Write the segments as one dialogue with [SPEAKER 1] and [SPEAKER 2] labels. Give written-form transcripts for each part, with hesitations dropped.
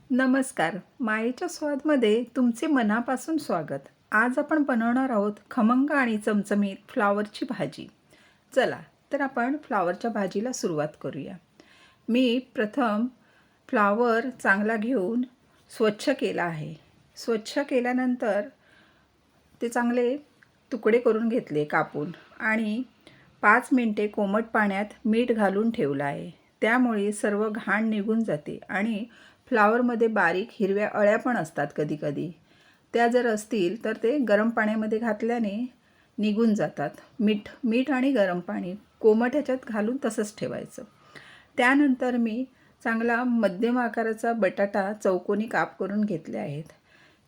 [SPEAKER 1] नमस्कार. मायेच्या स्वादमध्ये तुमचे मनापासून स्वागत. आज आपण बनवणार आहोत खमंग आणि चमचमीत फ्लॉवरची भाजी. चला तर आपण फ्लॉवरच्या भाजीला सुरुवात करूया. मी प्रथम फ्लॉवर चांगला घेऊन स्वच्छ केला आहे. स्वच्छ केल्यानंतर ते चांगले तुकडे करून घेतले कापून आणि 5 मिनिटे कोमट पाण्यात मीठ घालून ठेवलं आहे. त्यामुळे सर्व घाण निघून जाते आणि फ्लॉवरमध्ये बारीक हिरव्या अळ्या पण असतात कधीकधी. त्या जर असतील तर ते गरम पाण्यामध्ये घातल्याने निघून जातात. मीठ आणि गरम पाणी कोमट ह्याच्यात घालून तसंच ठेवायचं. त्यानंतर मी चांगला मध्यम आकाराचा बटाटा चौकोनी काप करून घेतले आहेत.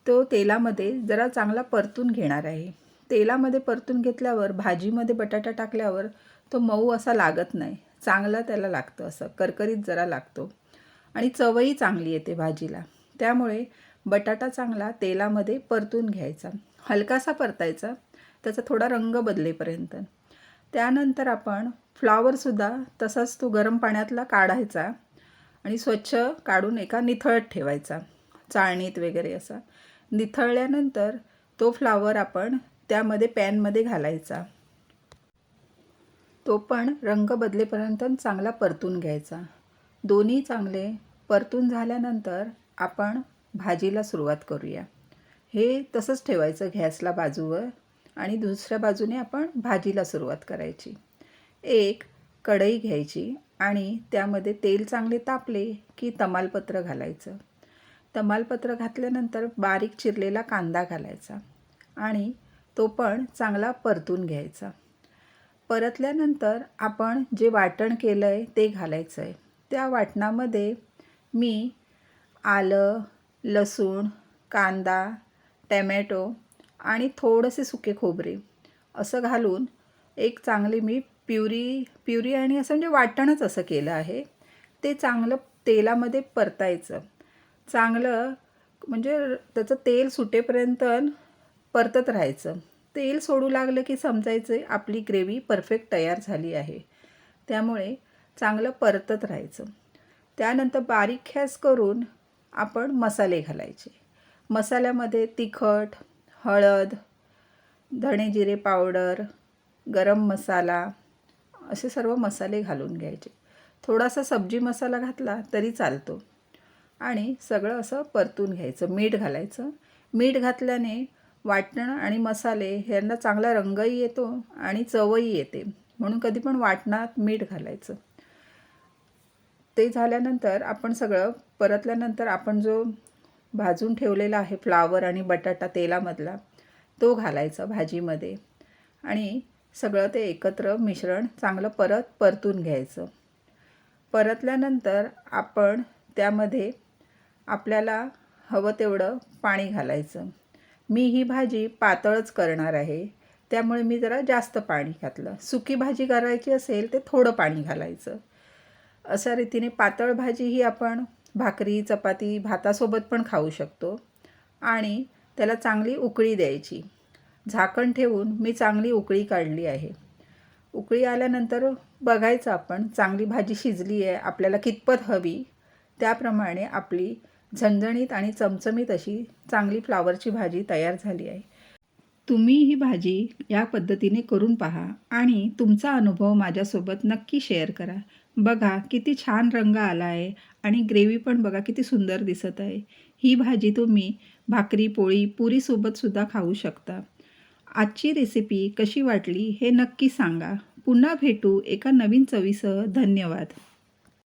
[SPEAKER 1] तो तेलामध्ये जरा चांगला परतून घेणार आहे. तेलामध्ये परतून घेतल्यावर भाजीमध्ये बटाटा टाकल्यावर तो मऊ असा लागत नाही. चांगला त्याला लागतं, असं करकरीत जरा लागतो आणि चवही चांगली येते भाजीला. त्यामुळे बटाटा चांगला तेलामध्ये परतून घ्यायचा, हलकासा परतायचा, त्याचा थोडा रंग बदलेपर्यंत. त्यानंतर आपण फ्लॉवरसुद्धा तसाच तो गरम पाण्यातला काढायचा आणि स्वच्छ काढून एका निथळत ठेवायचा, चाळणीत वगैरे असा. निथळल्यानंतर तो फ्लॉवर आपण त्यामध्ये पॅनमध्ये घालायचा. तो पण रंग बदलेपर्यंत चांगला परतून घ्यायचा. दोन्ही चांगले परतून झाल्यानंतर आपण भाजीला सुरुवात करूया. हे तसंच ठेवायचं गॅसला बाजूवर आणि दुसऱ्या बाजूने आपण भाजीला सुरुवात करायची. एक कढई घ्यायची आणि त्यामध्ये तेल चांगले तापले की तमालपत्र घालायचं. तमालपत्र घातल्यानंतर बारीक चिरलेला कांदा घालायचा आणि तो पण चांगला परतून घ्यायचा. परतल्यानंतर आपण जे वाटण केलं आहे ते घालायचं आहे. त्या वाटणामध्ये मी आलं, लसूण, कांदा, टॅमॅटो आणि थोडेसे सुके खोबरे असं घालून एक चांगली मी प्युरी आणि असं म्हणजे वाटणच असं केलं आहे. ते चांगलं तेलामध्ये परतायचं. चांगलं म्हणजे त्याचं तेल सुटेपर्यंत परतत राहायचं. तेल सोडू लागलं की समजायचं आपली ग्रेव्ही परफेक्ट तयार झाली आहे. त्यामुळे चांगलं परतत राहायचं. त्यानंतर बारीक गॅस करून आपण मसाले घालायचे. मसाल्यामध्ये तिखट, हळद, धणे जिरे पावडर, गरम मसाला असे सर्व मसाले घालून घ्यायचे. थोडासा सब्जी मसाला घातला तरी चालतो आणि सगळं असं परतून घ्यायचं. मीठ घालायचं. मीठ घातल्याने वाटण आणि मसाले ह्यांना चांगला रंगही येतो आणि चवही येते, म्हणून कधी पण वाटणात मीठ घालायचं. ते झाल्यानंतर आपण सगळं परतल्यानंतर आपण जो भाजून ठेवलेला आहे फ्लॉवर आणि बटाटा तेलामधला तो घालायचा भाजीमध्ये आणि सगळं ते एकत्र मिश्रण चांगलं परतून घ्यायचं. परतल्यानंतर आपण त्यामध्ये आपल्याला हवं तेवढं पाणी घालायचं. मी ही भाजी पातळच करणार आहे, त्यामुळे मी जरा जास्त पाणी घातलं. सुकी भाजी करायची असेल ते थोडं पाणी घालायचं. अशा रीतीने पातळ भाजी ही आपण भाकरी, चपाती, भातासोबत पण खाऊ शकतो आणि त्याला चांगली उकळी द्यायची. झाकण ठेवून मी चांगली उकळी काढली आहे. उकळी आल्यानंतर बघायचं आपण चांगली भाजी शिजली आहे, आपल्याला कितपत हवी त्याप्रमाणे आपली झणझणीत आणि चमचमीत अशी चांगली फ्लॉवरची भाजी तयार झाली आहे. तुम्ही ही भाजी या पद्धतीने करून पहा आणि तुमचा अनुभव माझ्यासोबत नक्की शेअर करा. बघा किती छान रंग आला आहे आणि ग्रेव्ही पण बघा किती सुंदर दिसत आहे. ही भाजी तुम्ही भाकरी, पोळी, पुरीसोबतसुद्धा खाऊ शकता. आजची रेसिपी कशी वाटली हे नक्की सांगा. पुन्हा भेटू एका नवीन चवीसह. धन्यवाद.